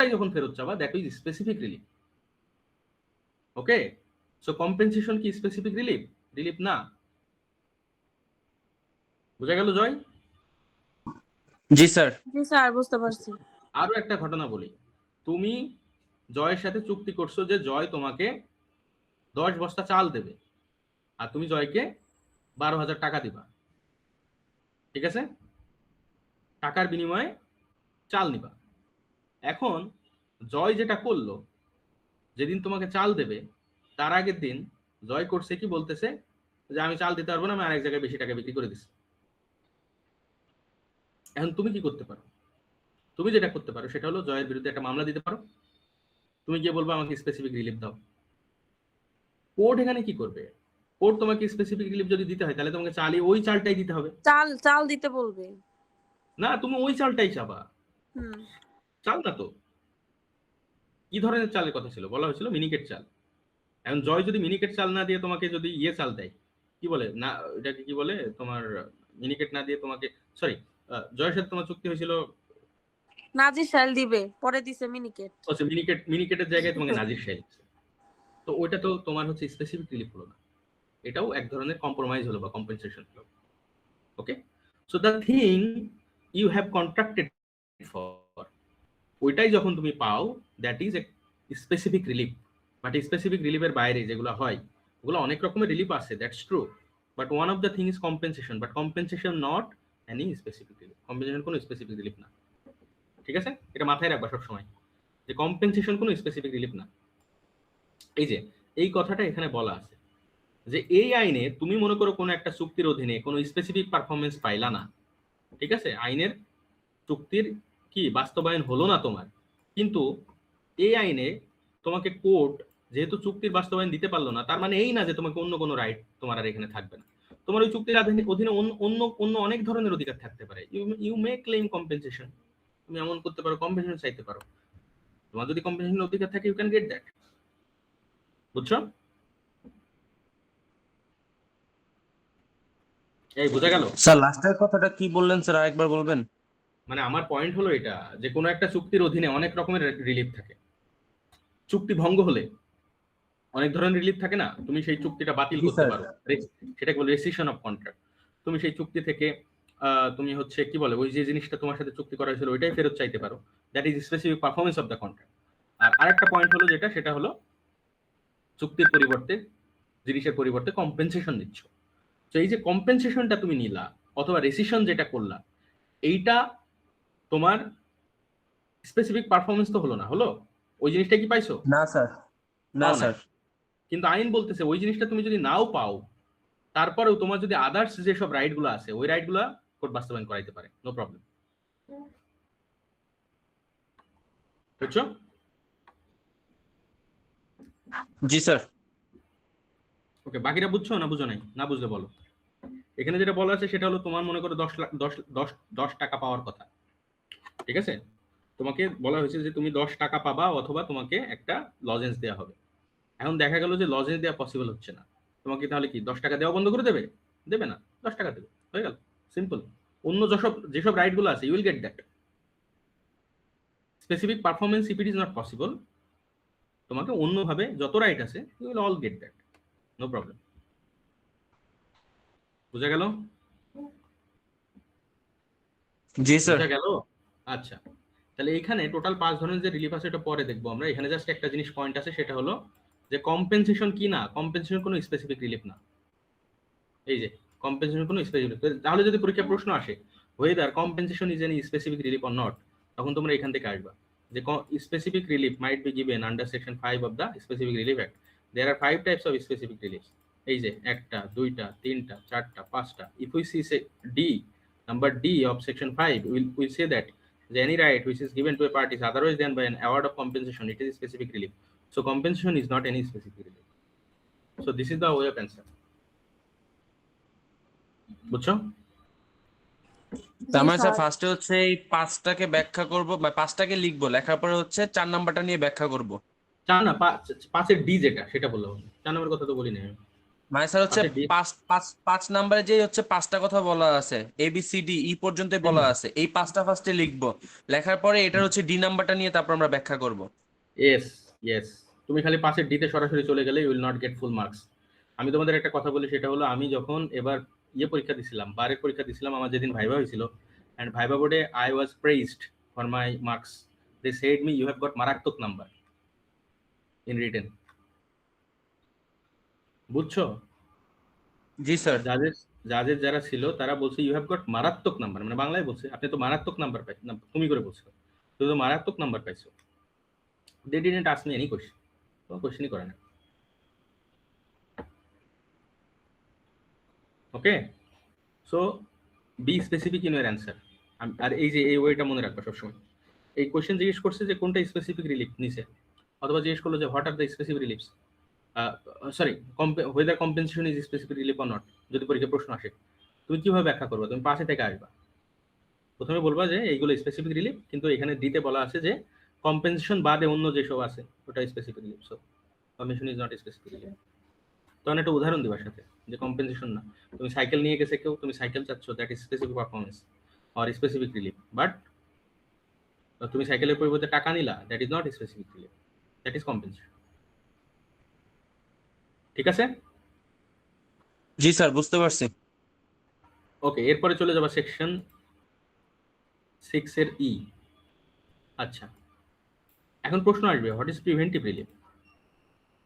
যখন ফেরত চাবা that is specific relief. Okay, so compensation কি স্পেসিফিক রিলিফ? রিলিফ না। বোঝা গেল জয়? জি স্যার। জি স্যার, বুঝতে পারছি। আরো একটা ঘটনা বলি, তুমি জয়ের সাথে চুক্তি করছো যে জয় তোমাকে 10 বস্তা চাল দেবে, আর তুমি জয়কে 12,000 টাকা দিবা, ঠিক আছে? টাকার বিনিময়ে চাল নিবা। এখন জয় যেটা করলো, যেদিন তোমাকে চাল দেবে তার আগের দিন জয় করছে কি, বলতেছে যে আমি চাল দিতে পারবো না, আমি আরেক জায়গায় বেশি টাকা বিক্রি করে দিচ্ছি। এখন তুমি কি করতে পারো? তুমি যেটা করতে পারো সেটা হলো জয়ের বিরুদ্ধে একটা মামলা দিতে পারো। তুমি গিয়ে বলবো আমাকে স্পেসিফিক রিলিফ দাও। কোর্ট এখানে কি করবে? কোর্ট তোমাকে স্পেসিফিক রিলিফ যদি দিতে হয় তাহলে তোমাকে চালই ওই চালটাই দিতে হবে। চাল দিতে বলবে না, তুমি ওই চালটাই চাবা। চাল না তো, কি ধরনের চালের কথা ছিল? বলা হয়েছিল মিনিকেট চাল। এখন জয় যদি মিনিকেট চাল না দিয়ে তোমাকে যদি ইয়ে চাল দেয়, কি বলে না এটাকে, কি বলে তোমার, মিনিকেট না দিয়ে তোমাকে, সরি, জয়ের সাথে তোমার চুক্তি হয়েছিল নাজির শাইল দিবে, পরে দিছে মিনিকেট। আচ্ছা, মিনিকেটের জায়গায় তোমাকে নাজির শাইল, তো ওইটা তো তোমার হচ্ছে স্পেসিফিক রিলিফ হলো না, এটাও এক ধরনের কম্প্রোমাইজ হলো বা কম্পেনসেশন হলো। Okay, so the thing you have contracted for, ওইটাই যখন তুমি পাও that is a specific relief. But specific রিলিফের বাইরে যেগুলো হয় ওগুলো অনেক রকমের রিলিফ আছে, that's true, but one of the thing is compensation, but compensation not any specific relief. Compensation কোনো স্পেসিফিক রিলিফ না, ঠিক আছে? এটা মাথায় রাখবা সবসময় যে কম্পেনসেশন কোনো স্পেসিফিক রিলিফ না। এই যে এই কথাটা এখানে বলা আছে যে এই আইনে তুমি মনে করো কোনো একটা চুক্তির অধীনে কোনো স্পেসিফিক পারফরমেন্স পাইলা না, ঠিক আছে, আইনের চুক্তির কি বাস্তবায়ন হলো না তোমার, কিন্তু এই আইনে তোমাকে কোর্ট যেহেতু চুক্তির বাস্তবায়ন দিতে পারলো না, তার মানে এই না যে তোমাকে অন্য কোনো রাইট তোমার আর এখানে থাকবে না। তোমার ওই চুক্তির অধীনে অন্য অন্য অনেক ধরনের অধিকার থাকতে পারে। ইউ মে ক্লেম কম্পেনসেশন, তুমি এমন করতে পারো, কম্পেনসেশন চাইতে পারো। তোমার যদি কম্পেনসেশন অধিকার থাকে ইউ ক্যান গেট দ্যাট। বুঝছো? এই বোঝা গেল? স্যার লাস্টের কথাটা কি বললেন স্যার, আরেকবার বলবেন? মানে আমার পয়েন্ট হলো এটা যে কোনো একটা চুক্তির অধীনে অনেক রকমের রিলিফ থাকে। চুক্তি ভঙ্গ হলে অনেক ধরনের রিলিফ থাকে না, তুমি সেই চুক্তিটা বাতিল করতে পারো, সেটাকে বলে রেসিশন অফ কন্ট্রাক্ট। তুমি সেই চুক্তি থেকে তুমি হচ্ছে কি বলে ওই যে জিনিসটা তোমার সাথে চুক্তি করা হয়েছিল ওইটাই ফেরত চাইতে পারো, that is specific performance of the contract. আর আরেকটা পয়েন্ট হলো যেটা, সেটা হলো চুক্তির পরিবর্তে, জিনিসের পরিবর্তে কম্পেনসেশন দিচ্ছ। তো এই যে কম্পেনসেশনটা তুমি নিলা অথবা রেসিশন যেটা করলা, এইটা তোমার স্পেসিফিক পারফরমেন্স তো হলো না, হলো? ওই জিনিসটা কি পাইছো? না স্যার, না স্যার। কিন্তু আইন বলতেছে ওই জিনিসটা তুমি যদি নাও পাও, তারপরেও তোমার যদি আদার্স যেসব রাইট গুলো আছে ওই রাইট গুলা কোর্ট বাস্তবায়ন করাইতে পারে, নো প্রবলেম। বুঝছো? জি স্যার। ওকে, বাকিটা বুঝছো না বুঝো নাই? না বুঝলে বলো। এখানে যেটা বলা আছে সেটা হলো তোমার মনে করো 10 টাকা পাওয়ার কথা, ঠিক আছে? তোমাকে বলা হয়েছে যে তুমি 10 টাকা পাবা অথবা তোমাকে একটা লজেন্স দেওয়া হবে। এখন দেখা গেল যে লজেন্স দেওয়া পসিবল হচ্ছে না, তোমাকে তাহলে কি 10 টাকা দেওয়া বন্ধ করে দেবে? দেবে না, 10 টাকা দেবে, হয়ে গেল, সিম্পল। অন্য যেসব রাইট গুলো আছে you will get that. Specific performance if it is not possible, তোমাকে অন্যভাবে যত রাইট আছে you will all get that, no problem. বুঝা গেল? জি স্যার। বুঝা গেল? আচ্ছা, তাহলে এখানে টোটাল 5 ধরনের যে রিলিফ আছে এটা পরে দেখবো আমরা। এখানে জাস্ট একটা জিনিস পয়েন্ট আছে, সেটা হলো যে কম্পেনসেশন কি না, কম্পেনসেশন কোনো স্পেসিফিক রিলিফ না। এই যে কম্পেনসেশন কোনো স্পেসিফিক, তাহলে যদি পরীক্ষা প্রশ্ন আসে whether compensation is any specific relief or not, তখন তোমরা এখান থেকে আসবা যে specific relief might be given under section 5 of the specific relief act. There are 5 types of specific relief. এই যে 1টা 2টা 3টা 4টা 5টা। If we see D, number D of section 5 will say that any right which is given to a party is otherwise than by an award of compensation, it is a specific relief. So compensation is not any specific relief. So this is the way of answer. বুঝছো? তার মানে sir ফার্স্টে হচ্ছে এই 5টাকে ব্যাখ্যা করব বা 5টাকে লিখবো, লেখার পরে হচ্ছে 4 নাম্বারটা নিয়ে ব্যাখ্যা করব। 4 না 5 এর ডি যেটা সেটা বললাম, 4 নম্বরের কথা তো বলি না। মানে স্যার হচ্ছে পাশে D- 5 নাম্বারে যে হচ্ছে 5টা কথা বলা আছে, ABCDE পর্যন্ত বলা আছে, এই 5টা ফার্স্টে লিখবো, লেখার পরে এটার হচ্ছে ডি নাম্বারটা নিয়ে তারপর আমরা ব্যাখ্যা করব। Yes, yes. তুমি খালি পাশের ডিতে সরাসরি চলে গেলে you will not get full marks. আমি তোমাদের একটা কথা বলি, সেটা হলো আমি যখন এবার পরীক্ষা দিছিলাম, বারের পরীক্ষা দিছিলাম, আমার যেদিন ভাইভা হয়েছিল, অ্যান্ড ভাইভা বোর্ডে I was প্রেইজড for my marks. They said me you have got মারাত্মক নাম্বার ইন রিটেন। বুঝছো? জি স্যার। জাজেস জাজেস যারা ছিল তারা বলছে ইউ হ্যাভ গট মারাত্মক নাম্বার, মানে বাংলায় বলছে আপনি তো মারাত্মক নাম্বার পাই না, তুমি করে বলছো তুমি তো মারাত্মক নাম্বার পাইছো। They didn't ask me any question, কোনো কোশ্চেনই করে না। Okay, so be specific in your answer. আর এই যে এই ওয়েটা মনে রাখবা সবসময়। এই কোশ্চেন জিজ্ঞেস করছে যে কোনটা স্পেসিফিক রিলিফ নিছে, অথবা জিজ্ঞেস করলো যে what are the specific reliefs, sorry, weather compensation is specific relief or not. যদি পরীক্ষা প্রশ্ন আসে তুমি কিভাবে ব্যাখ্যা করবে? তুমি পাশে থেকে আসবা, প্রথমে বলবা যে এইগুলো স্পেসিফিক রিলিফ, কিন্তু এখানে দিতে বলা আছে যে কম্পেনসেশন বাদে অন্য যেসব আছে ওটা specific relief. So compensation is not specific relief. তখন একটা উদাহরণ দিবার সাথে যে কম্পেনসেশন না, তুমি সাইকেল নিয়ে গেছে কেউ, তুমি সাইকেল চাচ্ছ, that is specific performance or specific relief. But তুমি সাইকেলের পরিবর্তে টাকা নিলা, that is not specific relief, that is compensation. ঠিক আছে? জি স্যার, বুঝতে পারছি। ওকে, এরপরে চলে যাবা সেকশন 6 এর ই। আচ্ছা, এখন প্রশ্ন আসবে হোয়াট ইজ প্রিভেন্টিভ রিলিফ।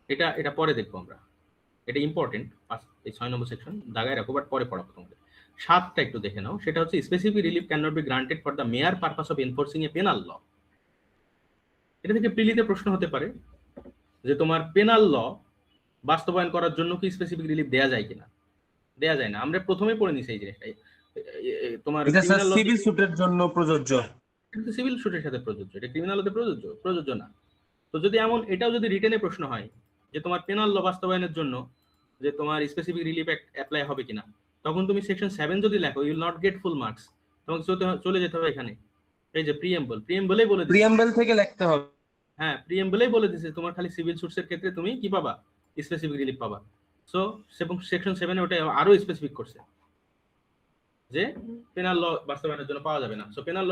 এটা এটা পরে দেখবো আমরা, এটা ইম্পর্টেন্ট। এই 6 নম্বর সেকশন দাগায় রাখো, বাট পরে পড়াবো তোমাদের। 7টা একটু দেখে নাও, সেটা হচ্ছে specific relief can not be granted for the mere purpose of enforcing a penal law. এটা থেকে প্রিলিতে প্রশ্ন হতে পারে যে তোমার পেনাল ল বাস্তবায়ন করার জন্য কি স্পেসিফিক রিলিফ দেয়া যায় কিনা। দেয়া যায় না, আমরা প্রথমে পড়ে নিছি এই জিনিসটাই। তোমার এটা স্যার ক্রিমিনাল ল সিভিল সুটের জন্য প্রযোজ্য। কিন্তু সিভিল সুটের সাথে প্রযোজ্য, এটা ক্রিমিনাল লতে প্রযোজ্য না। তো যদি এমন, এটাও যদি রিটেনে প্রশ্ন হয় যে তোমার পেনাল ল বাস্তবায়নের জন্য যে তোমার স্পেসিফিক রিলিফ অ্যাপ্লাই হবে কিনা, তখন তুমি সেকশন 7 যদি লেখো you will not get full marks. তোমাকে চলে যেতে হবে এখানে, এই যে প্রিএমবলেই বলে দিচ্ছে। প্রিয়াম্বল থেকে লিখতে হবে। হ্যাঁ, প্রিএমবলেই বলে দিচ্ছে তোমার খালি সিভিল সুটস এর ক্ষেত্রে তুমি কি পাবা, স্পেসিফিক রিলিফ পাবা। সো সেকশন 7 এ ওটা আরো স্পেসিফিক করছে যে পেনাল ল বাস্তবায়নের জন্য পাওয়া যাবে না। সো পেনাল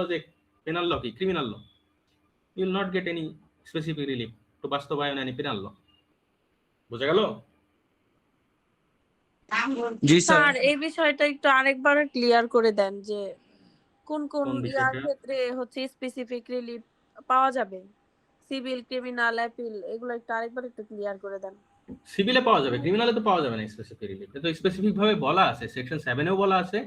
ল কি criminal law, you will not get any specific relief to বাস্তবায়ন এনি পেনাল ল। বোঝা গেল? জি স্যার। স্যার এই বিষয়টা একটু আরেকবার ক্লিয়ার করে দেন যে কোন কোন কোন ইয়ার বিষয়টা? ক্ষেত্রে হচ্ছে স্পেসিফিক রিলিফ পাওয়া যাবে, সিভিল, ক্রিমিনাল, অ্যাপিল, এগুলো একটু আরেকবার একটু ক্লিয়ার করে দেন। সিভিলে পাওয়া যাবে, ক্রিমিনালে তো পাওয়া যাবে না স্পেসিফিক রিলিফ। এটা তো স্পেসিফিক ভাবে বলা আছে, সেকশন 7 এও বলা আছে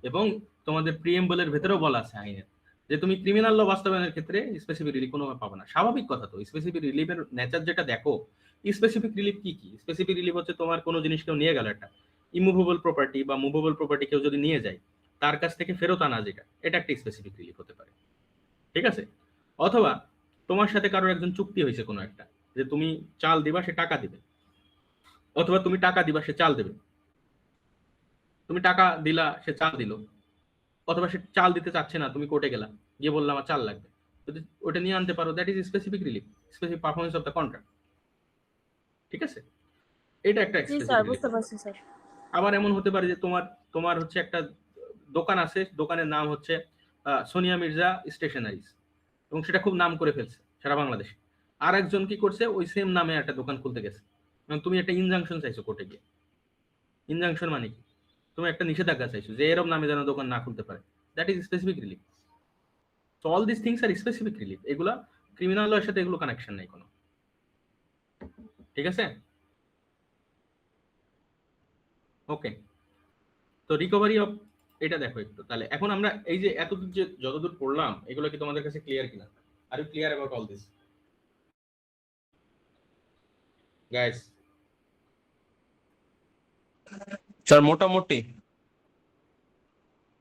এবং তোমাদের প্রিএমবলের ভেতরেও বলা আছে আইনের, যে তুমি ক্রিমিনাল ল বাস্তবায়নের ক্ষেত্রে স্পেসিফিক রিলিফ কোনো পাবে না। স্বাভাবিক কথা তো, স্পেসিফিক রিলিফের নেচার যেটা দেখো। স্পেসিফিক রিলিফ কি কি? স্পেসিফিক রিলিফ হচ্ছে তোমার কোনো জিনিস কেউ নিয়ে গেল, একটা ইমুভেবল প্রপার্টি বা মুভেবল প্রপার্টি কেউ যদি নিয়ে যায়, তার কাছ থেকে ফেরত আনা, যেটা এটা একটা স্পেসিফিক রিলিফ হতে পারে। ঠিক আছে? অথবা তোমার সাথে কারোর একজন চুক্তি হয়েছে কোনো একটা, যে তুমি চাল দিবা, সে টাকা দিবে, অথবা তুমি টাকা দিবা, সে চাল দেবে। তুমি টাকা দিলা, সে চাল দিল, অথবা সে চাল দিতে চাচ্ছে না, তুমি কোর্টে গেলা, গিয়ে বললাম আমার চাল লাগবে, যদি ওটা নিয়ে আনতে পারো, that is specific relief, specific performance of the contract. ঠিক আছে? এটা একটা জি স্পেসিফিক স্যার, রিলিফ। বুঝতে পারছি স্যার। আবার এমন হতে পারে যে তোমার তোমার হচ্ছে একটা দোকান আছে, দোকানের নাম হচ্ছে সোনিয়া মির্জা স্টেশনারিজ, এবং সেটা খুব নাম করে ফেলছে সারা বাংলাদেশে। আর একজন কি করছে, ওই সেম নামে একটা দোকান খুলতে গেছে, এবং তুমি একটা ইনজাংশন চাইছো কোর্টে গিয়ে। ইনজাংশন মানে কি? তুমি একটা নিষেধাজ্ঞা চাইছো যে এরকম নামে যেন দোকান না খুলতে পারে, that is specific relief. So all this things are specific relief. এগুলা ক্রিমিনাল লয়ের সাথে এগুলো কানেকশন নাই কোনো। ঠিক আছে? ওকে, তো রিকভারি অফ, এটা দেখো একটু তাহলে। এখন আমরা এই যে এতদূর যে যতদূর পড়লাম, এগুলো কি তোমাদের কাছে ক্লিয়ার কিনা? Are you clear about all this guys? Sir মোটামুটি।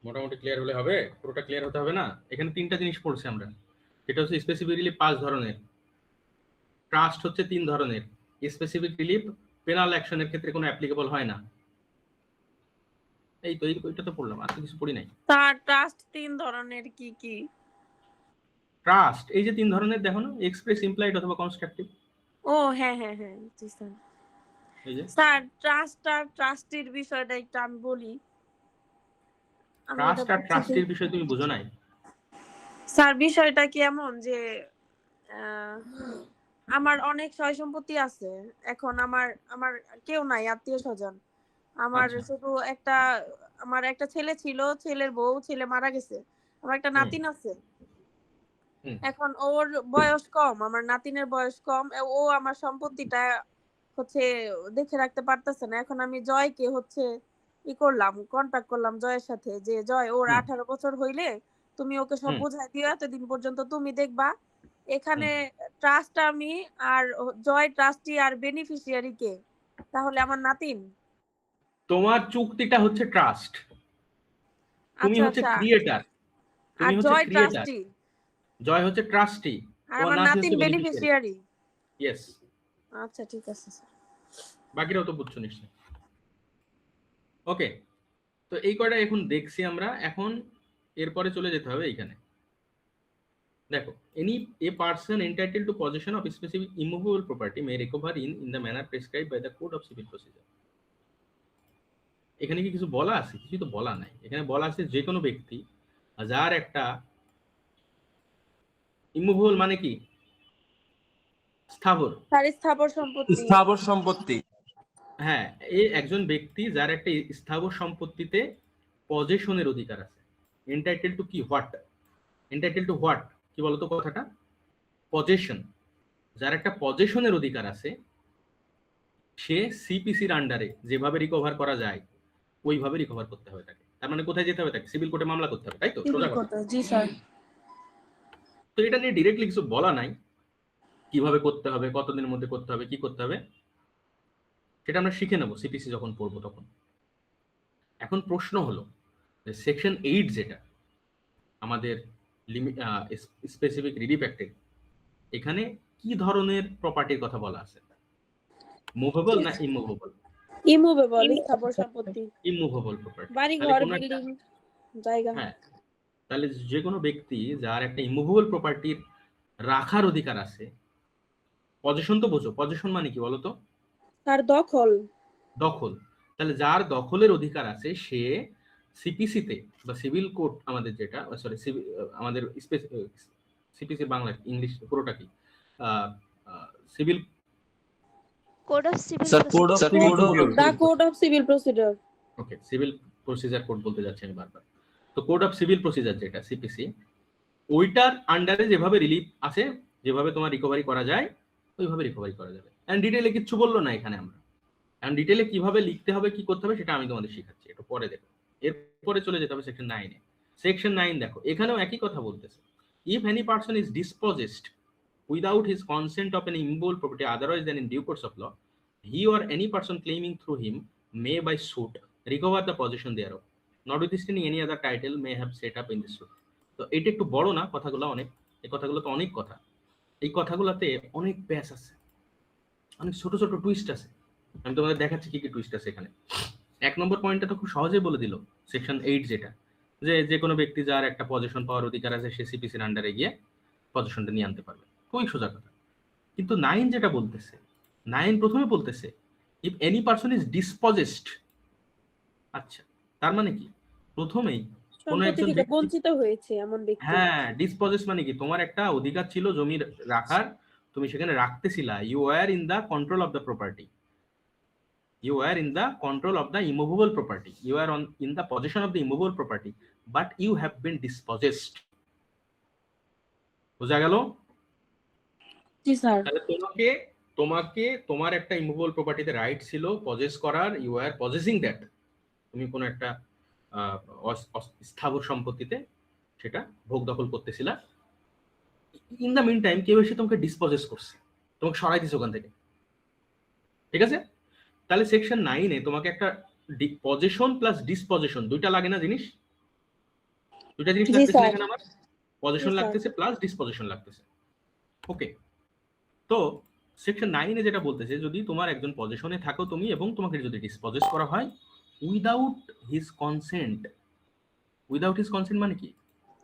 মোটামুটি ক্লিয়ার হলে হবে, পুরোটা ক্লিয়ার হতে হবে না। এখানে 3টা জিনিস পড়ছি আমরা, এটা হচ্ছে স্পেসিফিক রিলিফ 5 ধরনের, ট্রাস্ট হচ্ছে 3 ধরনের, স্পেসিফিক রিলিফ পেনাল অ্যাকশনের ক্ষেত্রে কোনো অ্যাপ্লিকেবল হয় না। এই তো এইটা তো পড়লাম, আর তো কিছু পড়ি নাই। স্যার ট্রাস্ট 3 ধরনের কি কি? ট্রাস্ট এই যে 3 ধরনের দেখো না, এক্সপ্রেস, ইমপ্লাইড অথবা কনস্ট্রাকটিভ। ও হ্যাঁ হ্যাঁ হ্যাঁ, জি স্যার। এই যে স্যার ট্রাস্ট আর ট্রাস্টির বিষয়টা একটু আমি বলি। আমি এটা ট্রাস্ট আর বুঝছি ট্রাস্টের বিষয় তুমি বুঝো নাই? স্যার বিষয়টা কি এমন যে আহ, আমার অনেক সয় সম্পত্তি আছে। এখন আমার আমার কেউ নাই আত্মীয় স্বজন। আমার আচ্ছা। শুধু একটা আমার একটা ছেলে ছিল, ছেলের বউ, ছেলে মারা গেছে। আমার একটা হুম নাতিন আছে। হুম এখন ওর বয়স কম, আমার নাতিনের বয়স কম। ও আমার সম্পত্তিটা হচ্ছে দেখে রাখতে পারতেছে না। এখন আমি জয়কে হচ্ছে করলাম, কন্টাক্ট করলাম জয়ের সাথে যে জয় ওর হুম 18 বছর হইলে তুমি ওকে সব হুম বুঝাই দিও, এতদিন পর্যন্ত তুমি দেখবা। হুম। এখানে ট্রাস্ট আমি আর জয় ট্রাস্টি আর বেনিফিশিয়ারি কে? তাহলে আমার নাতিন। তোমার চুক্তিটা হচ্ছে ট্রাস্ট, তুমি আচ্ছা হচ্ছে আচ্ছা। ক্রিয়েটার, আর তুমি হচ্ছে জয় ক্রিয়েটার, ট্রাস্টি জয় হচ্ছে ট্রাস্টি, আর তোমার আমার নাতি নাতিন হচ্ছে বেনিফিশিয়ারি। বেনিফিশিয়ারি। ইয়েস। আচ্ছা ঠিক আছে স্যার। বাকিরাও তো বুঝছো নিশ্চয়ই। ওকে, তো এই কয়টা এখন দেখছি আমরা। এখন এরপরে চলে যেতে হবে এইখানে। দেখো, any a person entitle to possession of specific immovable property may recover in the manner prescribe by the code of civil procedure. এখানে কি কিছু বলা আছে? কিছু তো বলা নাই। এখানে বলা আছে যে কোনো ব্যক্তি যার একটা ইমুভেবল মানে কি? স্থাবর। স্যার স্থাবর সম্পত্তি। স্থাবর সম্পত্তি। হ্যাঁ, এই একজন ব্যক্তি যার একটা স্থাবর সম্পত্তিতে পজেশনের অধিকার আছে। এন্টাইটেল টু কি? হোয়াট? Entitle to what? কি বলতো কথাটা? পজেশন। যার একটা পজেশনের অধিকার আছে, সে সিপিসির আন্ডারে যেভাবে রিকভার করা যায় ওইভাবে রিকভার করতে হবে তাকে। তার মানে কোথায় যেতে হবে তাকে? সিভিল কোর্টে মামলা করতে হবে, তাই তো? সিভিল সোজা কথা। কোর্টে, জি স্যার। তো এটা নিয়ে ডিরেক্টলি কিছু বলা নাই, কিভাবে করতে হবে, কতদিনের মধ্যে করতে হবে, কি করতে হবে, সেটা আমরা শিখে নেবো সিপিসি যখন পড়বো তখন। এখন প্রশ্ন হলো যে সেকশন 8 যেটা আমাদের স্পেসিফিক রিলিফ অ্যাক্টের, এখানে কি ধরনের প্রপার্টির কথা বলা আছে? মুভেবল না ইমুভেবল? ইমুভেবল স্থাবর সম্পত্তি, ইমুভেবল প্রপার্টি। বাড়ি তাহলে ঘর কোনো একটা, বিল্ডিং জায়গা। হ্যাঁ, তাহলে যে কোনো ব্যক্তি যার একটা ইমুভেবল প্রপার্টির রাখার অধিকার আছে, পজিশন তো বোঝো, পজিশন মানে কি বলতো? তার দখল। দখল। তাহলে যার দখলের অধিকার আছে সে সিপিসিতে বা সিভিল কোর্ট, আমাদের যেটা সরি আমাদের সিপিসি বাংলা ইংলিশ পুরোটা কি? Civil Code of Civil sir code of Procedure. Civil the code of civil procedure. Okay, civil procedure code বলতে যাচ্ছি আমি বারবার। তো কোড অফ সিভিল প্রসিজার যেটা সিপিসি, ওইটার আন্ডারে যেভাবে রিলিফ আছে, যেভাবে তোমার রিকভারি করা যায় ওইভাবে রিকভারি করা যাবে। এন্ড ডিটেইলে কিচ্ছু বললো না এখানে। আমরা এন্ড ডিটেইলে কিভাবে লিখতে হবে, কি করতে হবে, সেটা আমি তোমাদের শেখাচ্ছি, একটু পরে দেখো। এরপরে চলে যেতে হবে সেকশন 9 এ। সেকশন 9 দেখো, এখানেও একই কথা বলতেছে। If any person is dispossessed without his consent of an immovable property otherwise than in due course of law, he or any person claiming through him may by suit recover the possession thereof, notwithstanding any other title may have set up in this suit. তো এটা একটু বড় না কথাগুলো? অনেক, এই কথাগুলো তো অনেক কথা। এই কথাগুলোতে অনেক প্যাচ আছে, অনেক ছোট ছোট টুইস্ট আছে। আমি তোমাদের দেখাচ্ছি কি কি টুইস্ট আছে এখানে। 1 নম্বর পয়েন্টটা তো খুব সহজেই বলে দিল, সেকশন 8 যেটা, যে যে কোনো ব্যক্তি যার একটা পজিশন পাওয়ার অধিকার আছে সে সিপিসির আন্ডারে গিয়ে পজিশনটা নিয়ে আনতে পারবে। খুবই সোজা কথা। কিন্তু 9 যেটা বলতেছে, 9 প্রথমে বলতেছে ইফ এনি পারসন ইজ ডিসপজেসড। আচ্ছা, তার মানে কি? প্রথমেই কোনো সম্পত্তি একজন থেকে ব্যক্তি, বঞ্চিত হয়েছে এমন ব্যক্তি। হ্যাঁ, ডিসপজেস মানে কি? তোমার একটা অধিকার ছিল জমি রাখার, তুমি সেখানে রাখতেছিলা, you were in the control of the property, you are in the control of the immovable property, you are in the possession of the immovable property, but you have been dispossessed. বোঝা গেল? জি sir. তাহলে তোমাকে তোমাকে তোমার একটা immovable প্রপার্টিতে right ছিল pauses করার, ইউ আর পজেসিং দ্যাট। তুমি কোনো একটা স্থাবর সম্পত্তিতে সেটা ভোগ দখল করতেছিলা। ইন দ্য মিন টাইম কেউ এসে তোমাকে ডিসপজেস করছে, তোমাকে সরাই দিছে ওখান থেকে। ঠিক আছে? তাহলে সেকশন 9 এ তোমাকে একটা পজেশন প্লাস ডিসপজেশন দুইটা লাগে না জিনিস? দুইটা জিনিস জি লাগতেছে স্যার। এখানে আমার, পজিশন জি স্যার। লাগতেছে প্লাস ডিসপজিশন লাগতেছে। ওকে, তো সেকশন 9 এ যেটা বলতেছে, যদি তোমার একজন পজিশনে থাকো তুমি এবং তোমাকে যদি ডিসপজেস করা হয় without his consent. Without his consent মানে কি?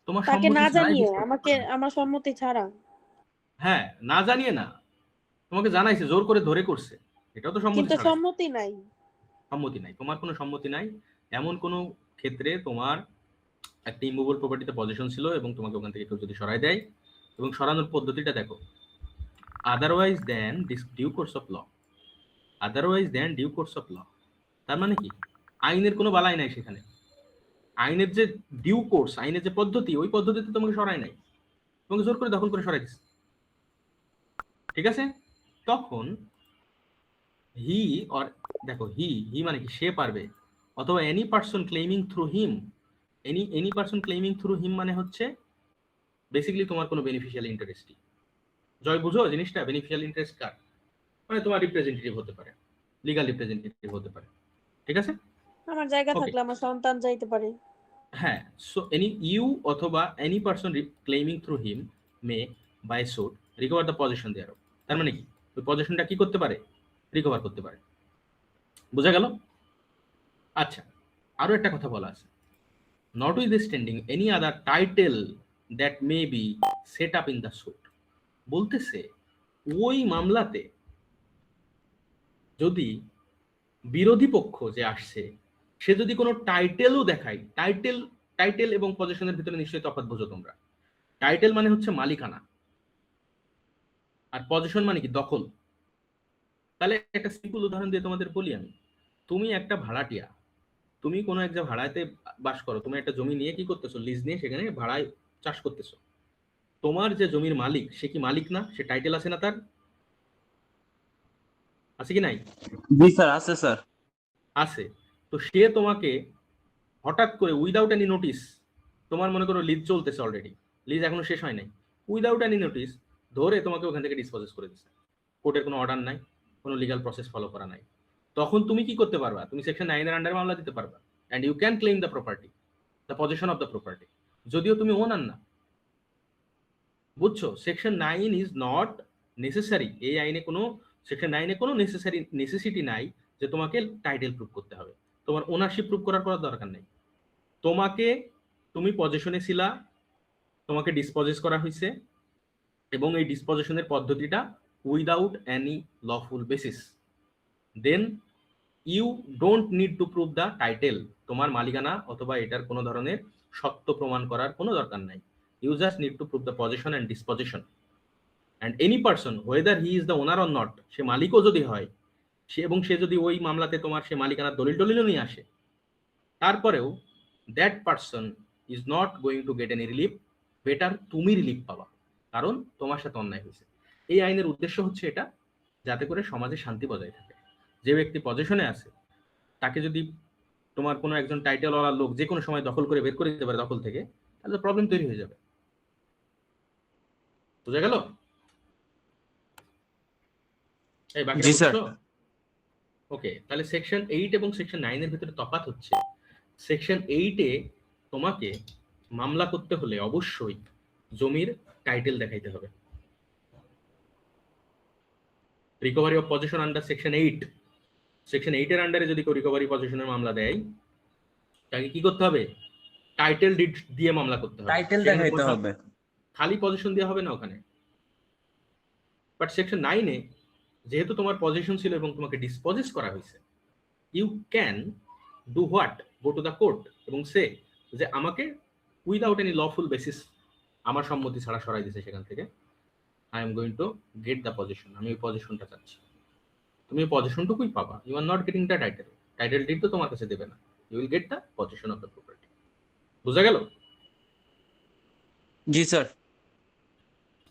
তোমার তাকে সম্মতি না ছাড়াই জানিয়ে, dispossess আমাকে করা হয়। আমার সম্মতি ছাড়া। হ্যাঁ, না জানিয়ে না, তোমাকে জানাইছে, জোর করে ধরে করছে, এটাও তো সম্মতি কিন্তু ছাড়াই। সম্মতি নাই। সম্মতি নাই, তোমার কোনো সম্মতি নাই। এমন কোনো ক্ষেত্রে তোমার একটা ইমুভেবল প্রপার্টিতে পজিশন ছিল এবং তোমাকে ওখান থেকে কেউ যদি সরাই দেয়, এবং সরানোর পদ্ধতিটা দেখো, otherwise than due course of law. Otherwise than due course of law তার মানে কি? আইনের কোনো বালাই নাই সেখানে। আইনের যে ডিউ কোর্স, আইনের যে পদ্ধতি, ওই পদ্ধতিতে তোমাকে সরাই নাই, তোমাকে জোর করে দখল করে সরাই দিচ্ছে। ঠিক আছে? তখন হি অর, দেখো হি মানে কি? সে পারবে, অথবা এনি পারসন ক্লেমিং থ্রু হিম। এনি পারসন ক্লেমিং থ্রু হিম মানে হচ্ছে বেসিক্যালি তোমার কোনো বেনিফিশিয়াল ইন্টারেস্টই। জয়, বুঝো জিনিসটা? বেনিফিশিয়াল ইন্টারেস্ট কার? মানে তোমার রিপ্রেজেন্টেটিভ হতে পারে, লিগাল রিপ্রেজেন্টেটিভ হতে পারে। ঠিক আছে? আমার জায়গা ওকে, থাকলে আমার সন্তান যাইতে পারে। হ্যাঁ। সো এনি ইউ অথবা any person claiming through him may by suit recover the possession there. তার মানে কি? ওই পজিশনটা কি করতে পারে? রিকভার করতে পারে। বোঝা গেল? আচ্ছা, আরো একটা কথা বলা আছে, notwithstanding any other title that may be set up in the suit। বলতেছে ওই মামলাতে যদি বিরোধী পক্ষ যে আসছে সে যদি কোনো টাইটেলও দেখায়, টাইটেল এবং পজিশনের ভিতরে নিশ্চয়ই তফাৎ বোঝো তোমরা। টাইটেল মানে হচ্ছে মালিকানা, আর পজিশন মানে কি? দখল। তাহলে একটা সিম্পল উদাহরণ দিয়ে তোমাদের বলি আমি। তুমি একটা ভাড়াটিয়া, তুমি কোনো এক জায়গায় ভাড়াতে বাস করো, তুমি একটা জমি নিয়ে কি করতেছো? লিজ নিয়ে সেখানে ভাড়ায় চাষ করতেছো। তোমার যে জমির মালিক, সে কি মালিক না? সে টাইটেল আছে না তার? আছে কি নাই? জি স্যার, আছে স্যার। আছে। তো সে তোমাকে হঠাৎ করে উইদাউট এনি নোটিস, তোমার মনে করো লিজ চলতেছে অলরেডি, লিজ এখনো শেষ হয় নাই, উইদাউট এনি নোটিস ধরে তোমাকে ওখান থেকে ডিসপোজেস করে দিচ্ছে। কোর্টের কোনো অর্ডার নাই, কোনো লিগাল প্রসেস ফলো করা নাই। তখন তুমি কি করতে পারবা? তুমি সেকশন 9 এর আন্ডারে মামলা দিতে পারবা, and you can claim the property, the possession of the property, যদিও তুমি ওনার না। বুঝছো? Section 9 is not necessary. এই আইনে কোনো, সেকশন 9 কোনো নেসেসিটি নাই যে তোমাকে টাইটেল প্রুভ করতে হবে, তোমার ওনারশিপ প্রুভ করার দরকার নেই। তোমাকে, তুমি পজিশনে ছিলা, তোমাকে ডিসপোজেস করা হয়েছে, এবং এই ডিসপোজিশনের পদ্ধতিটা without any lawful basis, then you don't need to prove the title. তোমার মালিকানা অথবা এটার কোনো ধরনের সত্য প্রমাণ করার কোনো দরকার নাই। You just need to prove the possession and dispossession. And any person whether he is the owner or not, সে মালিকও যদি হয়, সে এবং সে যদি ওই মামলাতে তোমার সে মালিকানার দলিলও নিয়ে আসে, তারপরেও that person is not going to get any relief. Better তুমি রিলিফ পাবা, কারণ তোমার সাথে অন্যায় হয়েছে। এই আইনের উদ্দেশ্য হচ্ছে এটা, যাতে করে সমাজে শান্তি বজায় থাকে। যে ব্যক্তি পজিশনে আছে তাকে যদি তোমার কোনো একজন টাইটেলওয়ালা লোক যে কোনো সময় দখল করে বের করে দিতে পারে দখল থেকে, তাহলে প্রবলেম তৈরি হয়ে যাবে। বুঝা গেল? এই বাকিটা জি স্যার। বুঝছো? ওকে, তাহলে সেকশন 8 এবং সেকশন 9 এর ভিতরে তফাৎ হচ্ছে, সেকশন 8 এ তোমাকে মামলা করতে হলে অবশ্যই জমির টাইটেল দেখাইতে হবে। Recovery of position under section 8, section 8 এর আন্ডারে যদি কেউ রিকভারি পজিশনের মামলা দেয়, তাকে কি করতে হবে? টাইটেল ডিড দিয়ে মামলা করতে হবে। টাইটেল সেখানে দেখাইতে কোনো হবে। খালি পজিশন দেওয়া হবে না ওখানে। বাট সেকশন 9 এ যেহেতু তোমার পজিশন ছিল এবং তোমাকে ডিসপোজেস করা হয়েছে, you can do what? Go to the court এবং সে যে আমাকে উইদাউট এনি লফুল বেসিস আমার সম্মতি ছাড়া সরাই দিয়েছে সেখান থেকে, I am going to get the possession, আমি ওই পজিশনটা চাচ্ছি। তুমি ওই পজিশনটুকুই পাবা, you are not getting the title. Title deed তো তোমার কাছে দেবে না, you will get the possession of the property. বুঝা গেল? জি স্যার।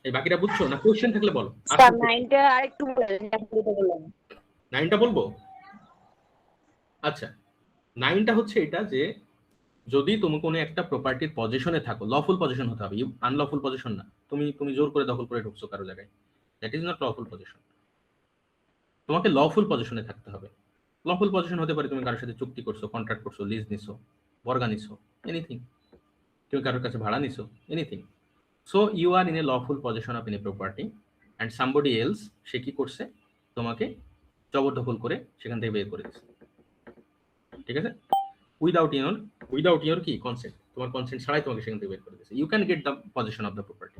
এই বাকিটা বুঝছো না? কোশ্চেন থাকলে বলো। স্যার 9টা আরেকটু বলেন, বললাম 9টা বলবো? আচ্ছা, 9টা হচ্ছে এটা যে যদি তুমি কোনো একটা প্রপার্টির পজিশনে থাকো, লফুল পজিশন হতে হবে, আনলফুল পজিশন না। তুমি জোর করে দখল করে ঢুকছো কারো জায়গায়, that is not lawful position. তোমাকে লফুল পজিশনে থাকতে হবে। লফুল পজিশন হতে পারে তুমি কারোর সাথে চুক্তি করছো, কন্ট্রাক্ট করছো, লিজ নিছো, বর্গা নিছো, এনিথিং। তুমি কারোর কাছে ভাড়া নিছো, anything. So you are in a lawful possession of any property, and somebody else সে কি করছে? তোমাকে জবরদখল করে সেখান থেকে বের করে দিচ্ছে। ঠিক আছে? উইদাউট ইওর কি কনসেন্ট, তোমার কনসেন্ট ছাড়াই তোমাকে সেখান থেকে বের করে দিয়েছে। You can get the possession of the property.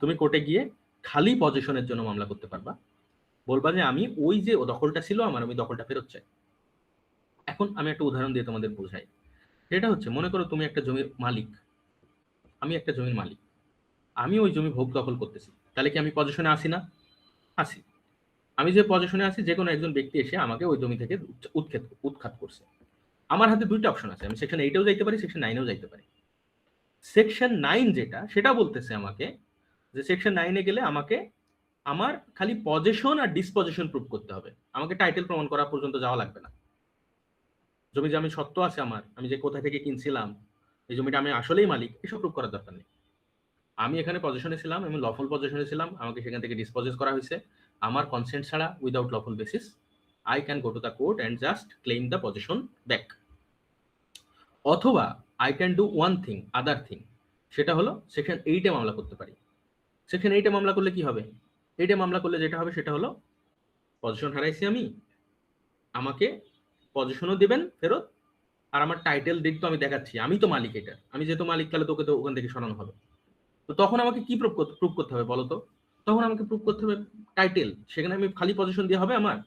তুমি কোর্টে গিয়ে খালি পজিশনের জন্য মামলা করতে পারবা, বলবা যে আমি ওই যে দখলটা ছিল আমার, আমি দখলটা ফেরত চাই। এখন আমি একটা উদাহরণ দিয়ে তোমাদের বোঝাই। সেটা হচ্ছে, মনে করো তুমি একটা জমির মালিক, আমি একটা জমির মালিক, আমি ওই জমি ভোগ দখল করতেছি, তাহলে কি আমি পজিশনে আসি না? আসি। আমি যে পজিশনে আছি, যে কোনো একজন ব্যক্তি এসে আমাকে ওই জমি থেকে উৎখাত করছে। আমার হাতে দুইটা অপশন আছে, আমি সেকশন 8-এও যাইতে পারি, সেকশন 9-এও যাইতে পারি। সেকশন 9 যেটা, সেটা বলতেছে আমাকে যে সেকশন 9-এ গেলে আমাকে আমার খালি পজিশন আর ডিসপজিশন প্রুভ করতে হবে, আমাকে টাইটেল প্রমাণ করা পর্যন্ত যাওয়া লাগবে না। জমি যে আমি সত্ত্ব আছে আমার, আমি যে কোথা থেকে কিনছিলাম, এই জমিটা আমি আসলেই মালিক, এসব প্রুভ করার দরকার নেই। আমি এখানে পজিশনে ছিলাম, আমি লফুল পজিশনে ছিলাম, আমাকে সেখান থেকে ডিসপোজেস করা হয়েছে আমার কনসেন্ট ছাড়া, without lawful basis. I can go to the court and just claim the position back. অথবা I can do one thing, other thing, সেটা হলো সেকশন 8-এ মামলা করতে পারি। সেকশন 8-এ মামলা করলে কি হবে? 8-এ মামলা করলে যেটা হবে সেটা হলো, পজিশন হারাইছি আমি, আমাকে পজিশনও দিবেন ফেরত, আর আমার টাইটেল দিক তো আমি দেখাচ্ছি, আমি তো মালিক এটা, আমি যেহেতু মালিক, তাহলে তোকে তো ওখান থেকে সরানো হবে। তো তখন আমাকে কি প্রুভ করতে হবে বলো তো? তখন আমাকে প্রুভ করতে হবে টাইটেল। সেখানে আমি খালি পজিশন দিয়ে হবে আমার?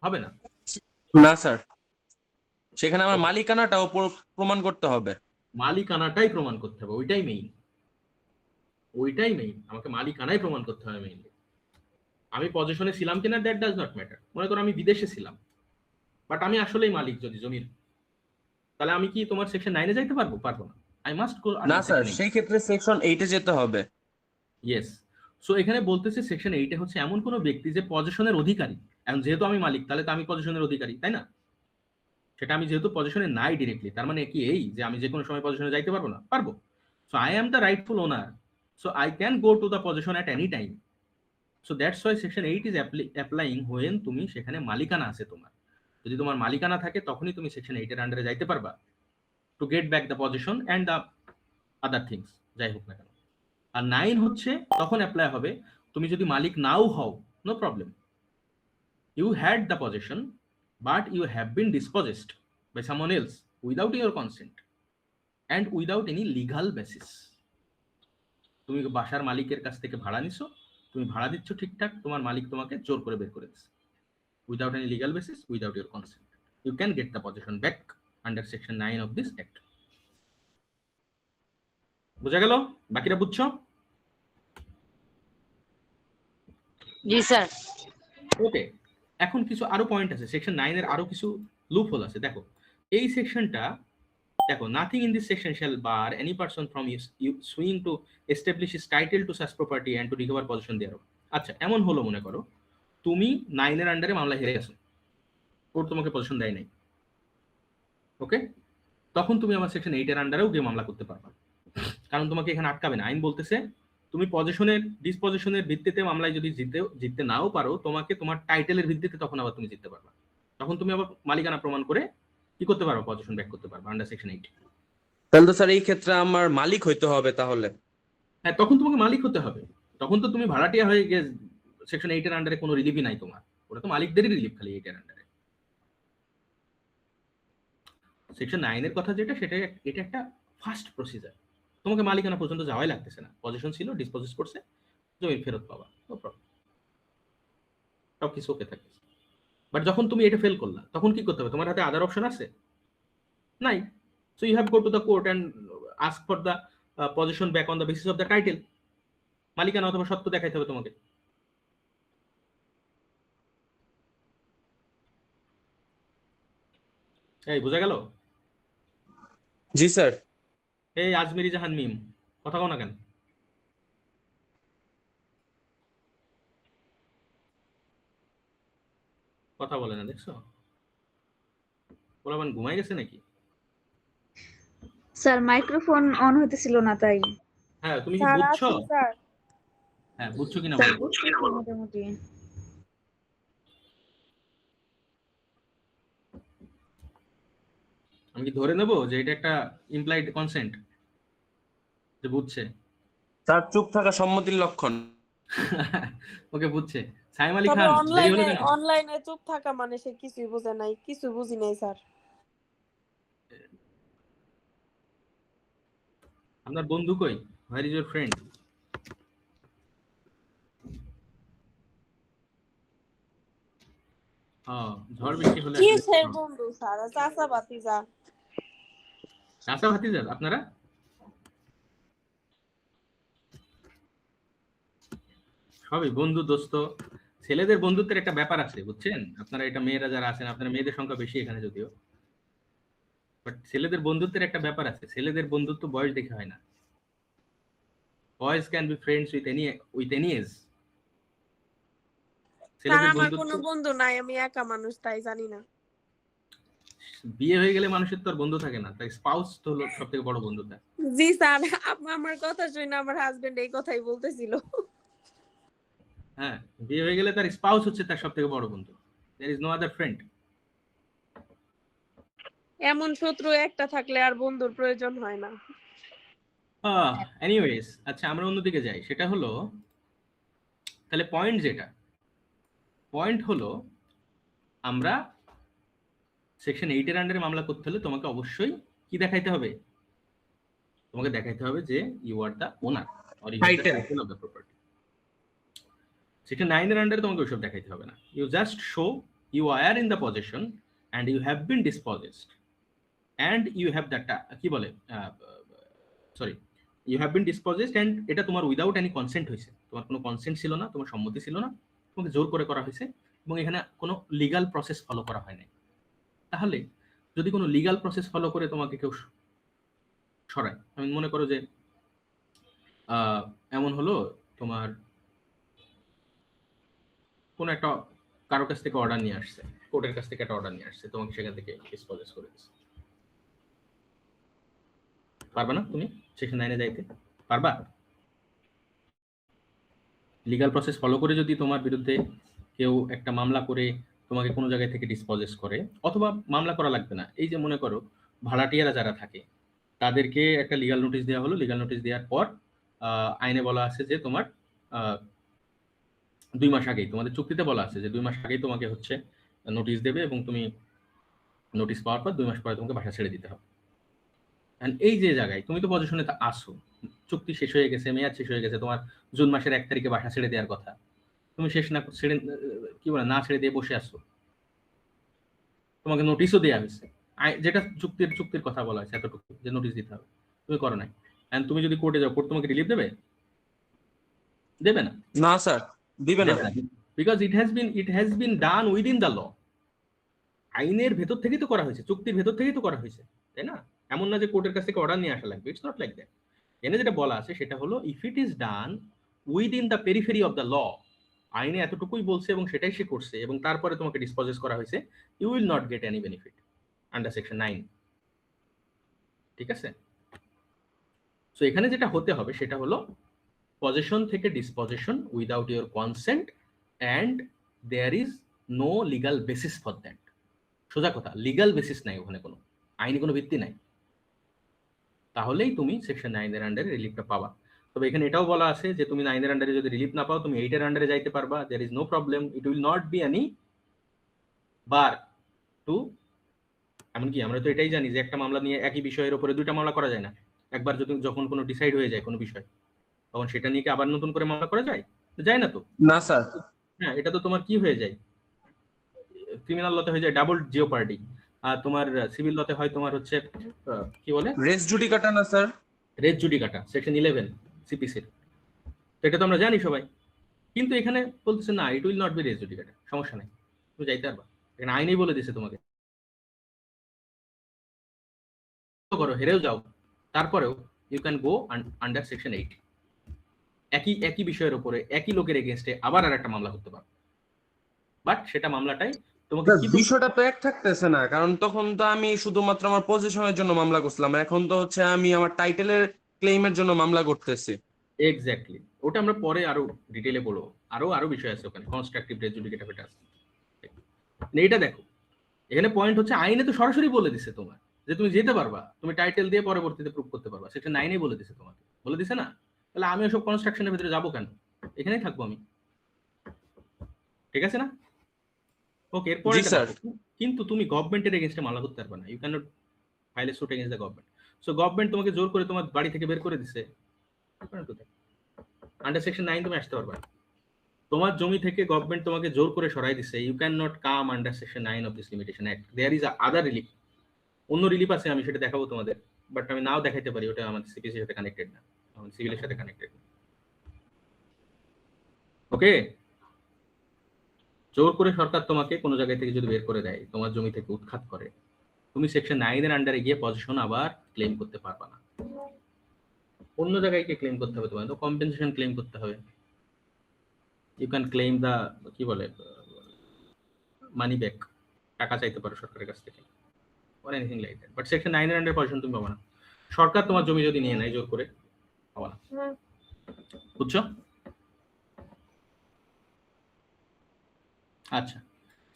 হবে না। না স্যার, সেখানে আমার মালিকানাটাও প্রমাণ করতে হবে। মালিকানাটাই প্রমাণ করতে হবে, ওইটাই মেইন, ওইটাই মেইন, আমাকে মালিকানাই প্রমাণ করতে হবে মেইনলি। আমি পজিশনে ছিলাম কিনা দ্যাট ডাজ নট ম্যাটার। মনে করো আমি বিদেশে ছিলাম, বাট আমি আসলেই মালিক যদি জমির, তাহলে আমি কি তোমার সেকশন 9-এ যাইতে পারবো? পারবো না। আই মাস্ট গো না আন্ডার স্যার, সেকশন 8। সেই ক্ষেত্রে সেকশন 8-এ যেতে হবে। ইয়েস। সো এখানে বলতেছে সেকশন 8-এ হচ্ছে এমন কোনো ব্যক্তি যে পজিশনের অধিকারী। এখন যেহেতু আমি মালিক, তাহলে তো আমি পজিশনের অধিকারী, তাই না? সেটা আমি যেহেতু পজিশনে নাই ডিরেক্টলি, তার মানে কি এই যে আমি যে কোনো সময় পজিশনে যাইতে পারবো না? পারবো। So I am the Writefull owner, so I can go to the position at any time. So that's why section 8 is applying when তুমি সেখানে মালিকানা আছে তোমার। যদি তোমার মালিকানা থাকে, তখনই তুমি সেকশন 8-এর আন্ডারে যাইতে পারবা, to get back the possession and the other things, যাই হোক না কেন। আর 9 হচ্ছে তখন অ্যাপ্লাই হবে, তুমি যদি মালিক নাও হও, no problem, you had the possession but you have been dispossessed by someone else without your consent and without any legal basis. তুমি বাসার মালিকের কাছ থেকে ভাড়া নিছো, তুমি ভাড়া দিচ্ছ ঠিকঠাক, তোমার মালিক তোমাকে জোর করে বের করে দিচ্ছে, without any legal basis, without your consent, you can get the position back under section 9 of this act. বোঝা গেল? বাকিটা বুঝছো? জি স্যার। ওকে। এখন কিছু আরো পয়েন্ট আছে, সেকশন 9-এর আরো কিছু লুপ হোল আছে। দেখো এই সেকশনটা, দেখো, nothing in this section shall bar any person from suing to establish his title to such property and to recover possession there. আচ্ছা, এমন হলো মনে করো তুমি 9-এর আন্ডারে মামলা হেরে গেছো, কোর্ট তোমাকে পজিশন দেয় নাই, ওকে? তখন তুমি আমার সেকশন 8-এর আন্ডারেও গিয়ে মামলা করতে পারবা, কারণ তোমাকে এখানে আটকাবে না। আইন বলতেছে তুমি পজিশনের ডিসপজিশনের ভিত্তিতে মামলায় যদি জিততে নাও পারো, তোমাকে তোমার টাইটেলের ভিত্তিতে তখন আবার তুমি জিততে পারবা। তখন তুমি আবার মালিকানা প্রমাণ করে কি করতে পারো? পজিশন ব্যাক করতে পারবা আন্ডার সেকশন 8। তাহলে তো স্যার এই ক্ষেত্রে আমার মালিক হইতে হবে তাহলে। হ্যাঁ, তখন তোমাকে মালিক হতে হবে। তখন তো তুমি ভাড়াটিয়া হয়ে গিয়ে সেকশন 8-এর আন্ডারে কোনো রিলিফই নাই তোমার, ওটা তো মালিকদেরই রিলিফ খালি 8-এর আন্ডারে। সেকশন 9-এর কথা যেটা, সেটা এটা একটা ফাস্ট প্রসিজার, তোমাকে মালিকানা পর্যন্ত যাওয়াই লাগতেছে না, পজিশন ছিল, ডিসপোজেস করছে, জমি ফেরত পাবা, নো প্রবলেম, সব কিছু ওকে থাকে। বাট যখন তুমি এটা ফেল করলা, তখন কি করতে হবে? তোমার হাতে আদার অপশন আছে? নাই। So you have go to the court and ask for the position back on the basis of the title. মালিকানা অথবা সত্য দেখাইতে হবে তোমাকে। এই বোঝা গেল? জি স্যার। এই আজমেরি জাহান মিম, কথা কও না কেন? কথা বলে না, দেখছো? বলবেন ঘুমাই গেছে নাকি? স্যার মাইক্রোফোন অন হতেছিল না তাই। হ্যাঁ, তুমি কি স্যার বুঝছো? আছি স্যার। হ্যাঁ, বুঝছো কিনা স্যার বলো। বুঝছি মোটামুটি। আমি কি ধরে নেবো যে এটা একটা ইমপ্লাইড কনসেন্ট, যে বুঝছে? স্যার চুপ থাকা সম্মতির লক্ষণ। ওকে, বুঝছে। সাইম আলী তবে খান, দেরি হলো অনলাইনে কেন? অনলাইনে চুপ থাকা মানে সে কিছুই বোঝে নাই, কিছু বুঝি নাই স্যার। আপনার বন্ধু কই? Where is your friend? ঝড় বৃষ্টি হলে কি আসলে সেই বন্ধু স্যার চাচা ভাতিজা চাচা ভাতিজা আপনারা সবই বন্ধু দোস্ত। ছেলেদের বন্ধুত্বের একটা ব্যাপার আছে বুঝছেন, আপনারা এটা মেয়েরা যারা আছেন আপনারা মেয়েদের সংখ্যা বেশি এখানে যদিও, বাট ছেলেদের বন্ধুত্বের একটা ব্যাপার আছে। ছেলেদের বন্ধুত্ব বয়স দেখে হয় না। Boys can be friends with any age. Sir ছেলেদের আমার বন্ধুত্ব কোনো বন্ধু নাই, আমি একা মানুষ তাই জানি না। বিয়ে হয়ে গেলে মানুষের তো আর বন্ধু থাকে না, তাই স্পাউস তো হলো সব থেকে বড় বন্ধু। জি স্যার, আমার কথা শুনে আমার হাজবেন্ড এই কথাই বলতেছিল। হ্যাঁ, বিয়ে হয়ে গেলে তার স্পাউস হচ্ছে তার সব থেকে বড় বন্ধু। There is no other friend. এমন শত্রু একটা থাকলে আর বন্ধুর প্রয়োজন হয় না। এনিওয়েজ, আচ্ছা আমরা অন্যদিকে যাই। সেটা হলো তাহলে পয়েন্ট হলো আমরা সেকশন 8 এর আন্ডারে মামলা করতে হলে তোমাকে অবশ্যই কি দেখাইতে হবে? তোমাকে দেখাইতে হবে যে you are the owner or you are the Title. Title of the property. Section 9 এর আন্ডারে তোমাকে ওইসব দেখাইতে হবে না। You just show you are in the possession and you have been dispossessed and you have that কি বলে sorry you have been dispossessed and এটা তোমার উইদাউট এনি কনসেন্ট হয়েছে। তোমার কোনো কনসেন্ট ছিল না, তোমার সম্মতি ছিল না, তোমাকে জোর করে করা হয়েছে এবং এখানে কোনো লিগাল প্রসেস ফলো করা হয় নাই। তাহলে যদি কোনো লিগাল প্রসেস ফলো করে তোমাকে কেউ সরায়, আমি মনে করো যে এমন হলো তোমার কোন একটা কারো কাছ থেকে অর্ডার নিয়ে আসছে, কোর্টের কাছ থেকে একটা অর্ডার নিয়ে আসছে, তোমাকে সেখান থেকে ডিসপজেস করে দিচ্ছে, পারবা না? তুমি সেকশন 9 এ যাইতে পারবা? লিগাল প্রসেস ফলো করে যদি তোমার বিরুদ্ধে কেউ একটা মামলা করে তোমাকে কোনো জায়গায় থেকে ডিসপজেস করে, অথবা মামলা করা লাগবে না, এই যে মনে করো ভাড়াটিয়ারা যারা থাকে তাদেরকে একটা লিগাল নোটিশ দেওয়া হলো, লিগাল নোটিশ দেওয়ার পর আইনে বলা আছে যে তোমার 2 মাস আগেই, তোমাদের চুক্তিতে বলা আছে যে 2 মাস আগেই তোমাকে হচ্ছে নোটিশ দেবে এবং তুমি নোটিশ পাওয়ার পর 2 মাস পরে তোমাকে বাসা ছেড়ে দিতে হবে। এই যে জায়গায় তুমি তো পজিশনে আসো, চুক্তি শেষ হয়ে গেছে, মেয়াদ শেষ হয়ে গেছে, তোমার জুন মাসের 1 তারিখে বাসা ছেড়ে দেওয়ার কথা, তুমি শেষ না ছেড়ে কি বলে না ছেড়ে দিয়ে বসে আসো, তোমাকে নোটিশও দেওয়া হয়েছে, যেটা চুক্তির কথা বলা হয়েছে এতটুকু যে নোটিশ দিতে হবে, তুমি করো নাই। এন্ড তুমি যদি কোর্টে যাও, কোর্ট তোমাকে রিলিফ দেবে? দেবে না। না স্যার, দিবে না। Because it has been done within the law. আইনের ভেতর থেকেই তো করা হয়েছে, চুক্তির ভেতর থেকেই তো করা হয়েছে, তাই না? এমন না যে কোর্টের কাছ থেকে অর্ডার নিয়ে আসা লাগবে, ইটস নট লাইক দ্যাট। এনে যেটা বলা আছে সেটা হলো if it is done within the periphery of the law, আইনে এতটুকুই বলছে এবং সেটাই সে করছে এবং তারপরে তোমাকে ডিসপজেস করা হয়েছে, you will not get any benefit under section 9। ঠিক আছে? সো এখানে যেটা হতে হবে সেটা হলো পজেশন থেকে dispossession without your consent and there is no legal basis for that. সোজা কথা, লিগাল বেসিস নাই, ওখানে কোনো আইনি কোনো ভিত্তি নাই, তাহলেই তুমি সেকশন 9 এর আন্ডারে রিলিফটা পাবা। তবে এখানে এটাও বলা আছে যে তুমি 9 এর আন্ডারে যদি রিলিফ না পাও, তুমি 8 এর আন্ডারে যাইতে পারবা, there is no problem, it will not be any bar to. এমনকি আমরা তো এটাই জানি যে একটা মামলা নিয়ে একই বিষয়ের উপরে 2টা মামলা করা যায় না। একবার যখন কোনো ডিসাইড হয়ে যায় কোনো বিষয়, তখন সেটা নিয়ে কি আবার নতুন করে মামলা করা যায়? যায় না তো। না স্যার। হ্যাঁ, এটা তো তোমার কি হয়ে যায়, ক্রিমিনাল লতে হয়ে যায় ডাবল জিওপার্ডি, আর তোমার সিভিল লতে হয় তোমার হচ্ছে কি বলে রেস জুডিকাটা না স্যার? রেস জুডিকাটা, সেকশন 11 সিপিসির। তো এটা তো আমরা জানি সবাই, কিন্তু এখানে বলতেছে না, it will not be res judicata, সমস্যা নাই, তুমি যাইতে পারবা। এখানে আইনেই বলে দিছে তোমাকে করো, হেরেও যাও, তারপরেও you can go under section 8, একই বিষয়ের উপরে একই লোকের এগেইনস্টে আবার আর একটা মামলা করতে পারো। বাট সেটা মামলাটাই তোমাকে কি বিষয়টা তো এক থাকতেছে না, কারণ তখন তো আমি শুধুমাত্র আমার পজিশনের জন্য মামলা করছিলাম, এখন তো হচ্ছে আমি আমার টাইটেলের ক্লেইমের জন্য মামলা করতেছি। এক্স্যাক্টলি, ওটা আমরা পরে আরো ডিটেইলে বলবো, আরো বিষয় আছে ওখানে, কনস্ট্রাকটিভ রেস জুডিকেট এটা আছে। এটা দেখো, এখানে পয়েন্ট হচ্ছে আইনে তো সরাসরি বলে দিছে তোমার যে তুমি যেতে পারবা, তুমি টাইটেল দিয়ে পরবর্তীতে প্রুভ করতে পারবা, সেকশন 9 বলে দিছে তোমাকে, বলে দিছে না? তাহলে আমি ওসব কনস্ট্রাকশনের ভিতরে যাবো কেন? এখানেই থাকবো আমি, ঠিক আছে না? ওকে, এরপরে কিন্তু তুমি গভর্নমেন্টের এগেইনস্টে মামলা করতে পারবে না, you can not file a suit against the government. So government তোমাকে জোর করে তোমার বাড়ি থেকে বের করে দিছে, আন্ডার সেকশন 9 তুমি আসতে পারবে না। তোমার জমি থেকে গভর্নমেন্ট তোমাকে জোর করে সরাই দিচ্ছে, you can not come under section 9 of this limitation act. There is other relief, অন্য রিলিফ আছে, আমি সেটা দেখাবো তোমাদের, বাট আমি নাও দেখাইতে পারি, ওটা আমাদের সিপিসির সাথে কানেক্টেড না, আমাদের সিভিলের সাথে কানেক্টেড না। ওকে, জোর করে সরকার তোমাকে কোনো জায়গা থেকে যদি বের করে দেয়, তোমার জমি থেকে উৎখাত করে, তুমি সেকশন 9 এর আন্ডারে গিয়ে পজিশন আবার ক্লেম করতে পারবা না। অন্য জায়গায় গিয়ে ক্লেম করতে হবে, তোমার তো কম্পেনসেশন ক্লেম করতে হবে। ইউ ক্যান ক্লেম দা, কি বলে, মানি ব্যাক, টাকা চাইতে পারো সরকারের কাছ থেকে, or anything like that, but section 9 এর আন্ডারে পজিশন তুমি পাবা না। সরকার তোমার জমি যদি নিয়ে নেয় জোর করে, পাবা না। বুঝছো? আচ্ছা,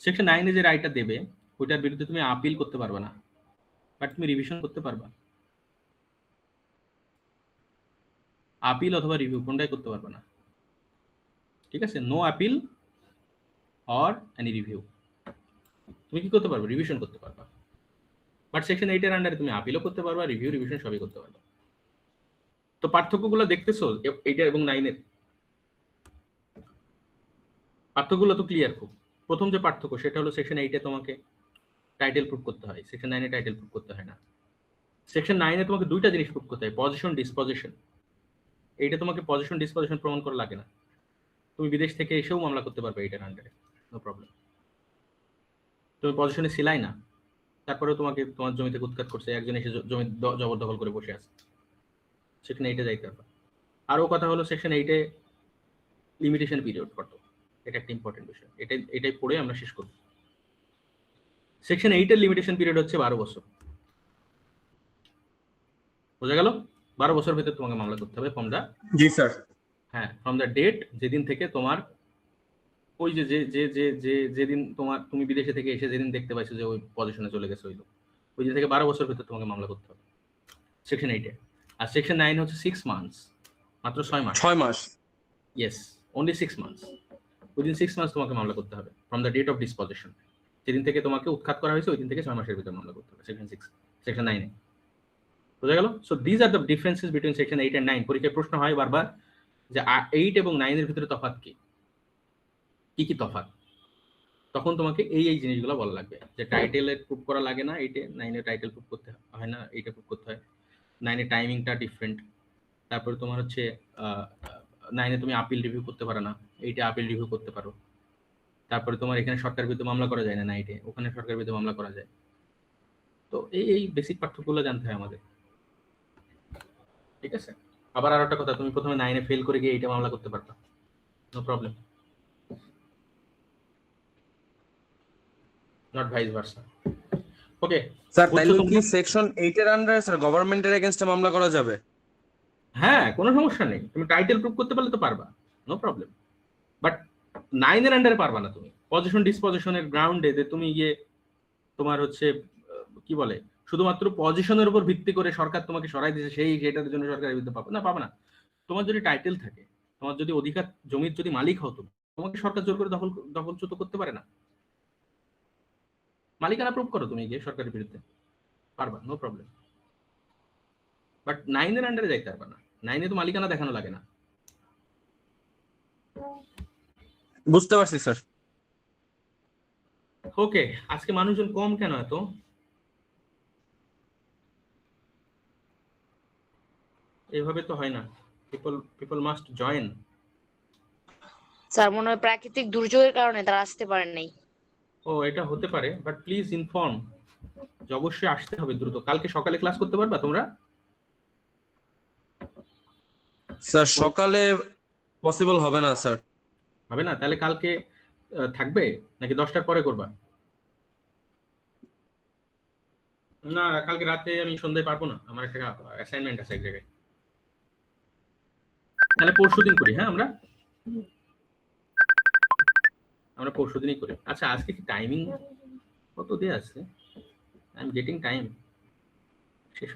সেকশন 9 এ যে রাইটটা দেবে, ওইটার বিরুদ্ধে তুমি আপিল করতে পারবে না, বাট তুমি রিভিশন করতে পারবা। আপিল অথবা রিভিউ কোনটাই করতে পারবে না, ঠিক আছে? No appeal or any review. তুমি কি করতে পারবে? রিভিশন করতে পারবা, বাট সেকশন 8 এর আন্ডারে তুমি আপিলও করতে পারবা, রিভিউ রিভিশন সবই করতে পারবা। তো পার্থক্যগুলো দেখতেছো 8 এবং 9 এর? পার্থক্যগুলো তো ক্লিয়ার খুব। প্রথম যে পার্থক্য সেটা হলো সেকশন 8 এ তোমাকে টাইটেল প্রুফ করতে হয়, সেকশন 9 এ টাইটেল প্রুফ করতে হয় না। সেকশন 9 এ তোমাকে দুইটা জিনিস প্রুফ করতে হয়, পজিশন, ডিসপজিশন। এইটা তোমাকে পজিশন ডিসপজিশন প্রমাণ করা লাগে না, তুমি বিদেশ থেকে এসেও মামলা করতে পারবে এইটার আন্ডারে, নো প্রবলেম। তুমি পজিশনে ছিলাই না, তারপরেও তোমাকে তোমার জমি থেকে উৎখাত করছে, একজন এসে জমি জবরদখল করে বসে আছে, সেকশন 8 এ যাইতে পারবে। আরও কথা হলো সেকশন 8 এ লিমিটেশন পিরিয়ড কত, এটা একটা ইম্পর্টেন্ট বিষয়, এটাই পড়ে আমরা শেষ করব। সেকশন 8 এর লিমিটেশন পিরিয়ড হচ্ছে 12 বছর। বোঝা গেল? 12 বছর ভিতরে তোমাকে মামলা করতে হবে ফ্রম দা, জি স্যার। হ্যাঁ, ফ্রম দা ডেট, যেদিন থেকে তোমার ওই যে যে যে যে যে যেদিন তুমি বিদেশে থেকে এসে যেদিন দেখতে পাইছো যে ওই পজিশনে চলে গেছে ওই লোক, ওই দিন থেকে 12 বছর ভিতরে তোমাকে মামলা করতে হবে সেকশন 8 এ। আর সেকশন 9 হচ্ছে 6 মান্থস, মাত্র 6 মাস। 6 মাস। Yes, only 6 months. Within 6 months তোমাকে মামলা করতে হবে from the date of disposition, যেদিন থেকে তোমাকে উৎখাত করা হয়েছে ওই দিন থেকে 6 মাসের ভিতরে মামলা করতে হবে সেকশন 6, সেকশন 9 এ। বুঝা গেল? So this are the differences between section 8 and 9। পরীক্ষায় প্রশ্ন হয় বারবার যে 8 এবং 9 এর ভিতরে তফাৎ কি, কি কি তফাৎ? তখন তোমাকে এই জিনিসগুলো বলা লাগবে, যে টাইটেলের প্রুফ করা লাগে না 8 এ, 9 এ টাইটেল প্রুফ করতে হয় না, 8 এ প্রুফ করতে হয়। 9 এ টাইমিংটা ডিফারেন্ট। তারপরে তোমার হচ্ছে 9 এ তুমি আপিল রিভিউ করতে পারো না, 8 এ আপিল রিভিউ করতে পারো। তারপরে তোমার এখানে সরকার বিরুদ্ধে মামলা করা যায় না 9 এ, ওখানে সরকার বিরুদ্ধে মামলা করা যায়। তো এই বেসিক পার্থক্যগুলো জানতে হয় আমাদের, ঠিক আছে? আবার আর একটা কথা, তুমি প্রথমে 9 এ ফেল করে গিয়ে 8 এ মামলা করতে পারতা, no problem, not vice versa. Okay sir তাইলে কি সেকশন 8 এর আন্ডারে স্যার গভর্নমেন্টের এগেইনস্টে মামলা করা যাবে? হ্যাঁ, কোনো সমস্যা নেই, তুমি টাইটেল প্রুফ করতে পারলে তো পারবা, নো প্রবলেম। বাট 9 এর আন্ডারে পারবা না তুমি। পজিশন ডিসপজিশনের গ্রাউন্ডে যে তুমি গিয়ে তোমার হচ্ছে কি বলে, শুধুমাত্র পজিশনের উপর ভিত্তি করে সরকার তোমাকে সরাই দিয়েছে, সেটার জন্য সরকারের বিরুদ্ধে পাবে না। তোমার যদি টাইটেল থাকে, তোমার যদি অধিকার, জমির যদি মালিক হতো, তোমাকে সরকার জোর করে দখলচ্যুত করতে পারে না। মালিকানা প্রুফ করো তুমি গিয়ে সরকারের বিরুদ্ধে, পারবা, নো প্রবলেম। বাট 9 এর আন্ডারে যাইতে পারবা না, 9 এ তো মালিকানা দেখানো লাগে না। বুঝতে পারছি স্যার। ওকে, আজকে মানুষজন কম কেন এত? এভাবে তো হয় না, পিপল মাস্ট জয়েন। স্যার মনে হয় প্রাকৃতিক দুর্যোগের কারণে তারা আসতে পারেন নাই। ও, এটা হতে পারে, বাট প্লিজ ইনফর্ম, যে অবশ্যই আসতে হবে দ্রুত। কালকে সকালে ক্লাস করতে পারবা তোমরা? স্যার সকালে পসিবল হবে না স্যার। হবে না? তাহলে কালকে থাকবে নাকি 10টার পরে করবা? না, কালকে রাতে আমি সন্ধ্যায় পারবো না, আমার একটা অ্যাসাইনমেন্ট আছে এক জায়গায়। তাহলে পরশুদিন করি। হ্যাঁ, আমরা পরশুদিনই করি। আচ্ছা, আজকে কি টাইমিং কত দেয়া আছে? আই এম গেটিং টাইম, শেষ